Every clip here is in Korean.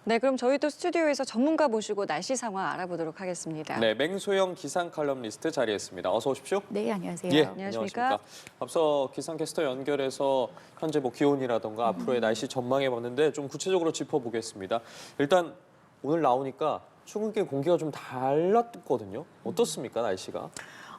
네, 그럼 저희도 스튜디오에서 전문가 모시고 날씨 상황 알아보도록 하겠습니다. 네, 맹소영 기상 칼럼니스트 자리했습니다. 어서 오십시오. 네, 안녕하세요. 예, 안녕하십니까? 앞서 기상캐스터 연결해서 현재 기온이라던가 앞으로의 날씨 전망해봤는데 좀 구체적으로 짚어보겠습니다. 일단 오늘 나오니까 출근길 공기가 좀 달랐거든요. 어떻습니까, 날씨가?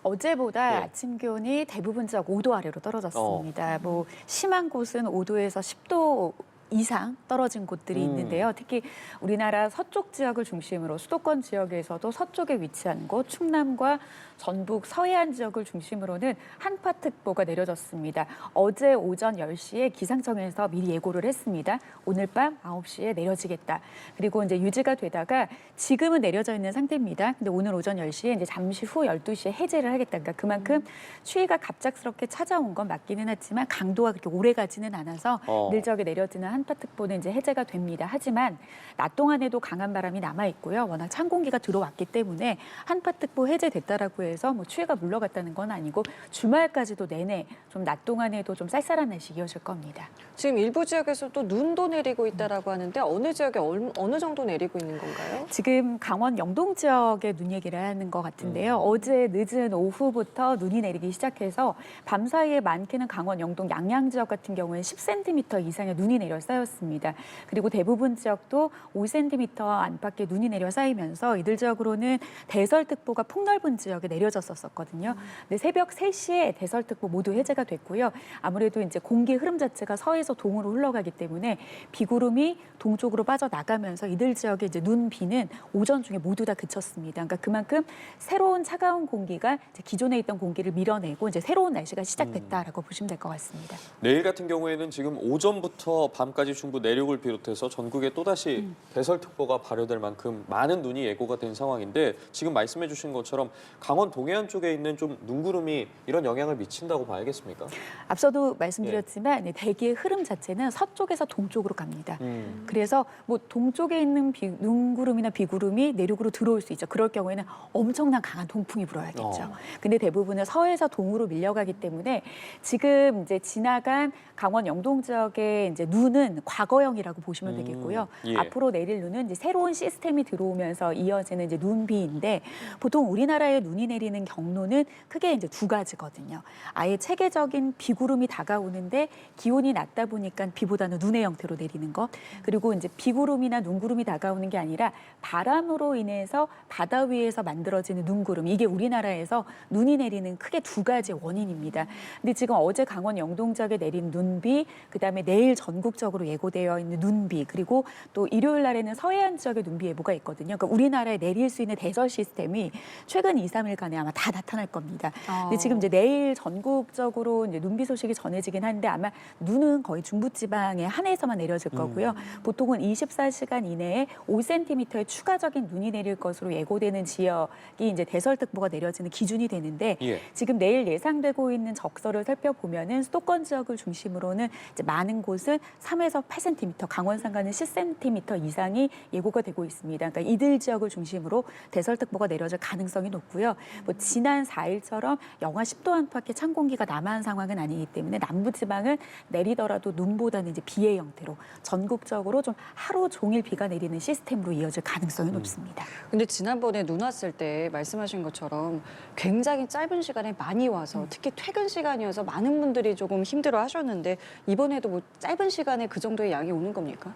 어제보다 예. 아침 기온이 대부분 지역 5도 아래로 떨어졌습니다. 뭐 심한 곳은 5도에서 10도 이상 떨어진 곳들이 있는데요. 특히 우리나라 서쪽 지역을 중심으로 수도권 지역에서도 서쪽에 위치한 곳, 충남과 전북 서해안 지역을 중심으로는 한파특보가 내려졌습니다. 어제 오전 10시에 기상청에서 미리 예고를 했습니다. 오늘 밤 9시에 내려지겠다. 그리고 이제 유지가 되다가 지금은 내려져 있는 상태입니다. 근데 오늘 오전 10시에 이제 잠시 후 12시에 해제를 하겠다. 그러니까 그만큼 추위가 갑작스럽게 찾아온 건 맞기는 하지만 강도가 그렇게 오래 가지는 않아서 일적에 내려지는 한파특보는 이제 해제가 됩니다. 하지만 낮 동안에도 강한 바람이 남아 있고요. 워낙 찬 공기가 들어왔기 때문에 한파특보 해제됐다라고 해서 뭐 추위가 물러갔다는 건 아니고 주말까지도 내내 좀 낮 동안에도 좀 쌀쌀한 날씨 이어질 겁니다. 지금 일부 지역에서 또 눈도 내리고 있다라고 하는데 어느 지역에 어느 정도 내리고 있는 건가요? 지금 강원 영동 지역에 눈 얘기를 하는 것 같은데요. 어제 늦은 오후부터 눈이 내리기 시작해서 밤 사이에 많게는 강원 영동 양양 지역 같은 경우에는 10cm 이상의 눈이 내려 쌓였습니다. 그리고 대부분 지역도 5cm 안팎의 눈이 내려 쌓이면서 이들 지역으로는 대설특보가 폭넓은 지역에 내려졌었거든요. 근데 새벽 3시에 대설특보 모두 해제가 됐고요. 아무래도 이제 공기 흐름 자체가 서에서 동으로 흘러가기 때문에 비구름이 동쪽으로 빠져나가면서 이들 지역의 이제 눈, 비는 오전 중에 모두 다 그쳤습니다. 그러니까 그만큼 새로운 차가운 공기가 이제 기존에 있던 공기를 밀어내고 이제 새로운 날씨가 시작됐다라고 보시면 될 것 같습니다. 내일 같은 경우에는 지금 오전부터 밤까지 중부 내륙을 비롯해서 전국에 또다시 대설특보가 발효될 만큼 많은 눈이 예고가 된 상황인데 지금 말씀해 주신 것처럼 강원 동해안 쪽에 있는 좀 눈구름이 이런 영향을 미친다고 봐야겠습니까? 앞서도 말씀드렸지만 대기의 흐름 자체는 서쪽에서 동쪽으로 갑니다. 그래서 뭐 동쪽에 있는 눈구름이나 비구름이 내륙으로 들어올 수 있죠. 그럴 경우에는 엄청난 강한 동풍이 불어야겠죠. 근데 대부분은 서에서 동으로 밀려가기 때문에 지금 이제 지나간 강원 영동 지역의 이제 눈은 과거형이라고 보시면 되겠고요. 예. 앞으로 내릴 눈은 이제 새로운 시스템이 들어오면서 이어지는 이제 눈비인데 보통 우리나라에 눈이 내리는 경로는 크게 이제 두 가지거든요. 아예 체계적인 비구름이 다가오는데 기온이 낮다 보니까 비보다는 눈의 형태로 내리는 것. 그리고 이제 비구름이나 눈구름이 다가오는 게 아니라 바람으로 인해서 바다 위에서 만들어지는 눈구름. 이게 우리나라에서 눈이 내리는 크게 두 가지 원인입니다. 근데 지금 어제 강원 영동 지역에 내린 눈비, 그다음에 내일 전국적으로 예고되어 있는 눈비, 그리고 또 일요일 날에는 서해안 지역에 눈비 예보가 있거든요. 그러니까 우리나라에 내릴 수 있는 대설 시스템이 최근 2, 3일간에 아마 다 나타날 겁니다. 근데 지금 이제 내일 전국적으로 이제 눈비 소식이 전해지긴 한데 아마 눈은 거의 중부지방에 한해서만 내려질 거고요. 보통은 24시간 이내에 5cm의 추가적인 눈이 내릴 것으로 예고되는 지역이 이제 대설특보가 내려지는 기준이 되는데 지금 내일 예상되고 있는 적설을 살펴보면은 수도권 지역을 중심으로는 이제 많은 곳은 3에서 8cm, 강원 산간은 10cm 이상이 예고가 되고 있습니다. 그러니까 이들 지역을 중심으로 대설특보가 내려질 가능성이 높고요. 뭐 지난 4일처럼 영하 10도 안팎의 찬 공기가 남한 상황은 아니기 때문에 남부지방은 내리더라도 눈보다는 이제 비의 형태로 전국적으로 좀 하루 종일 비가 내리는 시스템으로 이어질 가능성이 높습니다. 근데 지난번에 눈 왔을 때 말씀하신 것처럼 굉장히 짧은 시간에 많이 와서 특히 퇴근 시간이어서 많은 분들이 조금 힘들어 하셨는데 이번에도 뭐 짧은 시간에 그 정도의 양이 오는 겁니까?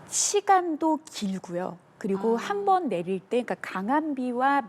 시간도 길고요. 그리고 한 번 내릴 때, 그러니까 강한 비와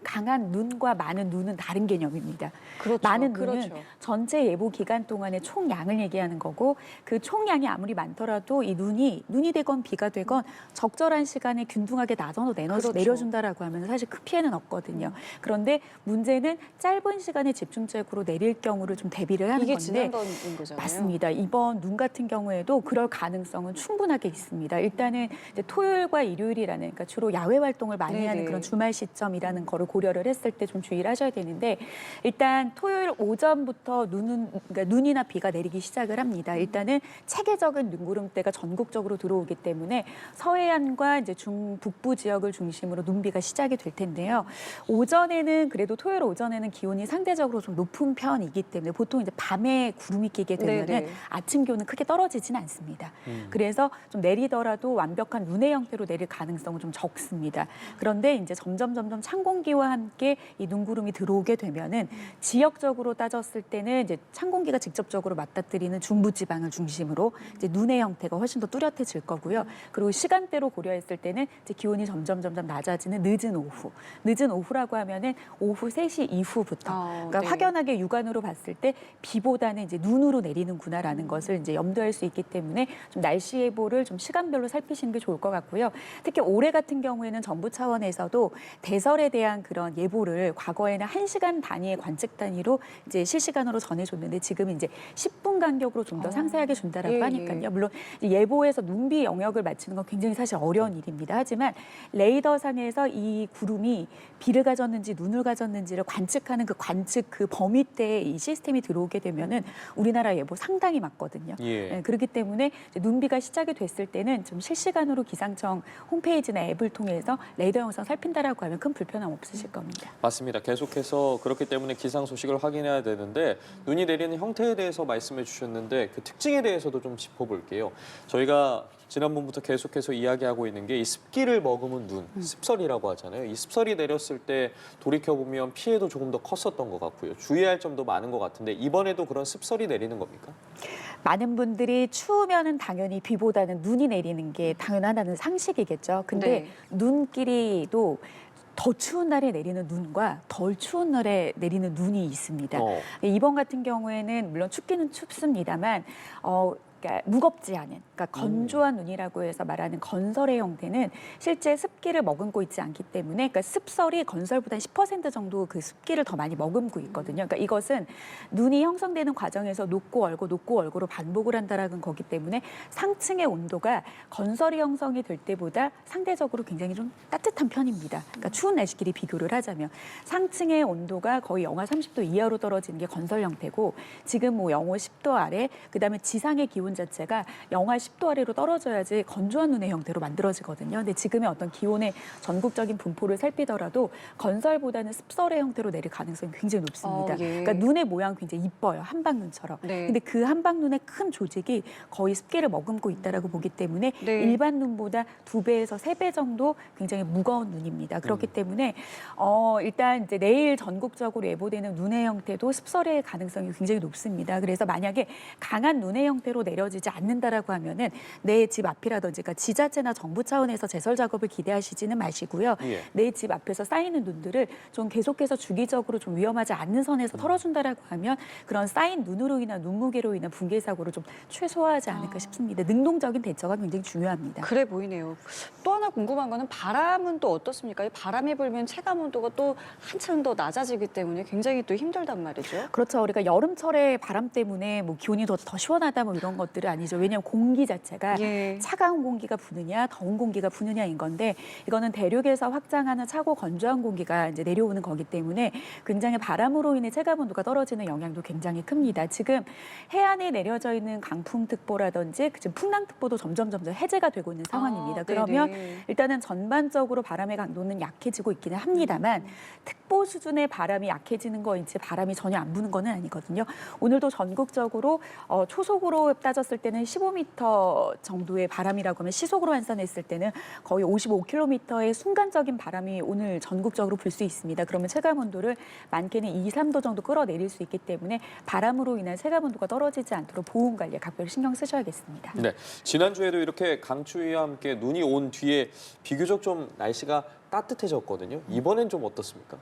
강한 눈과 많은 눈은 다른 개념입니다. 그렇죠. 많은 눈은 그렇죠. 전체 예보 기간 동안의 총량을 얘기하는 거고 그 총량이 아무리 많더라도 이 눈이 되건 비가 되건 적절한 시간에 균등하게 나눠서 그렇죠. 내려준다라고 하면 사실 큰 피해는 없거든요. 그런데 문제는 짧은 시간에 집중적으로 내릴 경우를 좀 대비를 하는 이게 건데 지난번인 거잖아요. 맞습니다. 이번 눈 같은 경우에도 그럴 가능성은 충분하게 있습니다. 일단은 이제 토요일과 일요일이라는 많은, 그러니까 주로 야외 활동을 많이 네네. 하는 그런 주말 시점이라는 거를 고려를 했을 때 좀 주의를 하셔야 되는데, 일단 토요일 오전부터 그러니까 눈이나 비가 내리기 시작을 합니다. 일단은 체계적인 눈구름대가 전국적으로 들어오기 때문에 서해안과 이제 중북부 지역을 중심으로 눈비가 시작이 될 텐데요. 오전에는 그래도 토요일 오전에는 기온이 상대적으로 좀 높은 편이기 때문에 보통 이제 밤에 구름이 끼게 되면은 네네. 아침 기온은 크게 떨어지지는 않습니다. 그래서 좀 내리더라도 완벽한 눈의 형태로 내릴 가능성은 좀 적습니다. 그런데 이제 점점 찬 공기와 함께 이 눈구름이 들어오게 되면은 지역적으로 따졌을 때는 이제 찬 공기가 직접적으로 맞닥뜨리는 중부지방을 중심으로 이제 눈의 형태가 훨씬 더 뚜렷해질 거고요. 그리고 시간대로 고려했을 때는 이제 기온이 점점 낮아지는 늦은 오후라고 하면은 오후 3시 이후부터. 그러니까 네. 확연하게 육안으로 봤을 때 비보다는 이제 눈으로 내리는구나라는 것을 이제 염두할 수 있기 때문에 좀 날씨 예보를 좀 시간별로 살피시는 게 좋을 것 같고요. 특히 올해 같은 경우에는 정부 차원에서도 대설에 대한 그런 예보를 과거에는 1시간 단위의 관측 단위로 이제 실시간으로 전해줬는데 지금 이제 10분 간격으로 좀 더 상세하게 준다라고 예, 하니까요. 예. 물론 예보에서 눈비 영역을 맞추는 건 굉장히 사실 어려운 일입니다. 하지만 레이더상에서 이 구름이 비를 가졌는지 눈을 가졌는지를 관측하는 그 관측 그 범위대에 이 시스템이 들어오게 되면은 우리나라 예보 상당히 맞거든요. 예. 네, 그렇기 때문에 이제 눈비가 시작이 됐을 때는 좀 실시간으로 기상청 홈페이지나 앱을 통해서 레이더 영상 살핀다라고 하면 큰 불편함 없으실 겁니다. 맞습니다. 계속해서 그렇기 때문에 기상 소식을 확인해야 되는데 눈이 내리는 형태에 대해서 말씀해 주셨는데 그 특징에 대해서도 좀 짚어볼게요. 저희가 지난번부터 계속해서 이야기하고 있는 게 이 습기를 머금은 눈, 습설이라고 하잖아요. 이 습설이 내렸을 때 돌이켜보면 피해도 조금 더 컸었던 것 같고요. 주의할 점도 많은 것 같은데 이번에도 그런 습설이 내리는 겁니까? 많은 분들이 추우면은 당연히 비보다는 눈이 내리는 게 당연하다는 상식이겠죠. 근데 네. 눈길이도 더 추운 날에 내리는 눈과 덜 추운 날에 내리는 눈이 있습니다. 이번 같은 경우에는 물론 춥기는 춥습니다만 그러니까 무겁지 않은, 그러니까 건조한 눈이라고 해서 말하는 건설의 형태는 실제 습기를 머금고 있지 않기 때문에, 그러니까 습설이 건설보다 10% 정도 그 습기를 더 많이 머금고 있거든요. 그러니까 이것은 눈이 형성되는 과정에서 녹고 얼고로 반복을 한다라는 거기 때문에 상층의 온도가 건설이 형성이 될 때보다 상대적으로 굉장히 좀 따뜻한 편입니다. 그러니까 추운 날씨끼리 비교를 하자면 상층의 온도가 거의 영하 30도 이하로 떨어지는 게 건설 형태고, 지금 뭐 영하 10도 아래, 그다음에 지상의 기온 자체가 영하 10도 아래로 떨어져야지 건조한 눈의 형태로 만들어지거든요. 근데 지금의 어떤 기온의 전국적인 분포를 살피더라도 건설보다는 습설의 형태로 내릴 가능성이 굉장히 높습니다. 예. 그러니까 눈의 모양 굉장히 이뻐요. 한방눈처럼. 네. 근데 그 한방눈의 큰 조직이 거의 습기를 머금고 있다라고 보기 때문에 네. 일반 눈보다 2배에서 3배 정도 굉장히 무거운 눈입니다. 그렇기 때문에 일단 이제 내일 전국적으로 예보되는 눈의 형태도 습설의 가능성이 굉장히 높습니다. 그래서 만약에 강한 눈의 형태로 내려지지 않는다라고 하면은 내 집 앞이라든지, 그러니까 지자체나 정부 차원에서 제설 작업을 기대하시지는 마시고요. 예. 내 집 앞에서 쌓이는 눈들을 좀 계속해서 주기적으로 좀 위험하지 않는 선에서 털어준다라고 하면 그런 쌓인 눈으로 인한 눈무게로 인한 붕괴 사고를 좀 최소화하지 않을까 싶습니다. 능동적인 대처가 굉장히 중요합니다. 그래 보이네요. 또 하나 궁금한 거는 바람은 또 어떻습니까? 이 바람이 불면 체감 온도가 또 한층 더 낮아지기 때문에 굉장히 또 힘들단 말이죠. 그렇죠. 우리가 여름철에 바람 때문에 뭐 기온이 더 시원하다 뭐 이런 것들은 아니죠. 왜냐하면 공기 자체가 예. 차가운 공기가 부느냐 더운 공기가 부느냐인 건데, 이거는 대륙에서 확장하는 차고 건조한 공기가 이제 내려오는 거기 때문에 굉장히 바람으로 인해 체감 온도가 떨어지는 영향도 굉장히 큽니다. 지금 해안에 내려져 있는 강풍특보라든지 지금 풍랑특보도 점점 해제가 되고 있는 상황입니다. 그러면 네네. 일단은 전반적으로 바람의 강도는 약해지고 있기는 합니다만 특보 수준의 바람이 약해지는 거인지 바람이 전혀 안 부는 거는 아니거든요. 오늘도 전국적으로 초속으로 따졌을 때는 15m 정도의 바람이라고 하면 시속으로 환산했을 때는 거의 55km의 순간적인 바람이 오늘 전국적으로 불 수 있습니다. 그러면 체감 온도를 많게는 2, 3도 정도 끌어내릴 수 있기 때문에 바람으로 인한 체감 온도가 떨어지지 않도록 보온 관리에 각별히 신경 쓰셔야겠습니다. 네, 지난주에도 이렇게 강추위와 함께 눈이 온 뒤에 비교적 좀 날씨가 따뜻해졌거든요. 이번엔 좀 어떻습니까?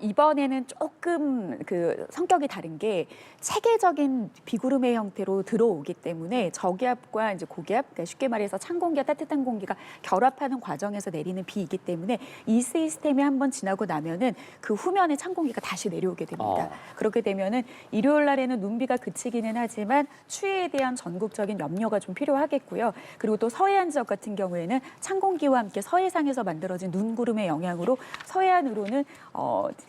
이번에는 조금 그 성격이 다른 게 체계적인 비구름의 형태로 들어오기 때문에 저기압과 이제 고기압, 그러니까 쉽게 말해서 찬 공기와 따뜻한 공기가 결합하는 과정에서 내리는 비이기 때문에 이 시스템이 한번 지나고 나면은 그 후면에 찬 공기가 다시 내려오게 됩니다. 그렇게 되면은 일요일 날에는 눈비가 그치기는 하지만 추위에 대한 전국적인 염려가 좀 필요하겠고요. 그리고 또 서해안 지역 같은 경우에는 찬 공기와 함께 서해상에서 만들어진 눈구름의 영향으로 서해안으로는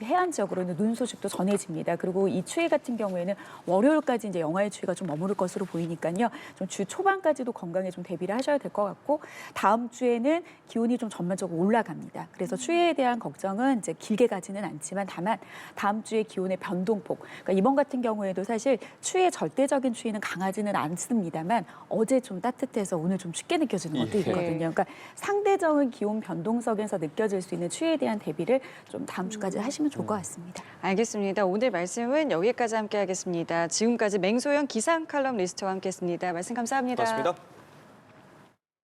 해안 지역으로는 눈 소식도 전해집니다. 그리고 이 추위 같은 경우에는 월요일까지 이제 영하의 추위가 좀 머무를 것으로 보이니까요. 좀 주 초반까지도 건강에 좀 대비를 하셔야 될 것 같고 다음 주에는 기온이 좀 전반적으로 올라갑니다. 그래서 추위에 대한 걱정은 이제 길게 가지는 않지만 다만 다음 주에 기온의 변동폭. 그러니까 이번 같은 경우에도 사실 추위의 절대적인 추위는 강하지는 않습니다만 어제 좀 따뜻해서 오늘 좀 춥게 느껴지는 것도 예. 있거든요. 그러니까 상대적인 기온 변동성에서 느껴질 수 있는 추위에 대한 대비를 좀 다음 주까지 하시면 좋을 것 같습니다. 알겠습니다. 오늘 말씀은 여기까지 함께하겠습니다. 지금까지 맹소영 기상 칼럼니스트와 함께했습니다. 말씀 감사합니다. 고맙습니다.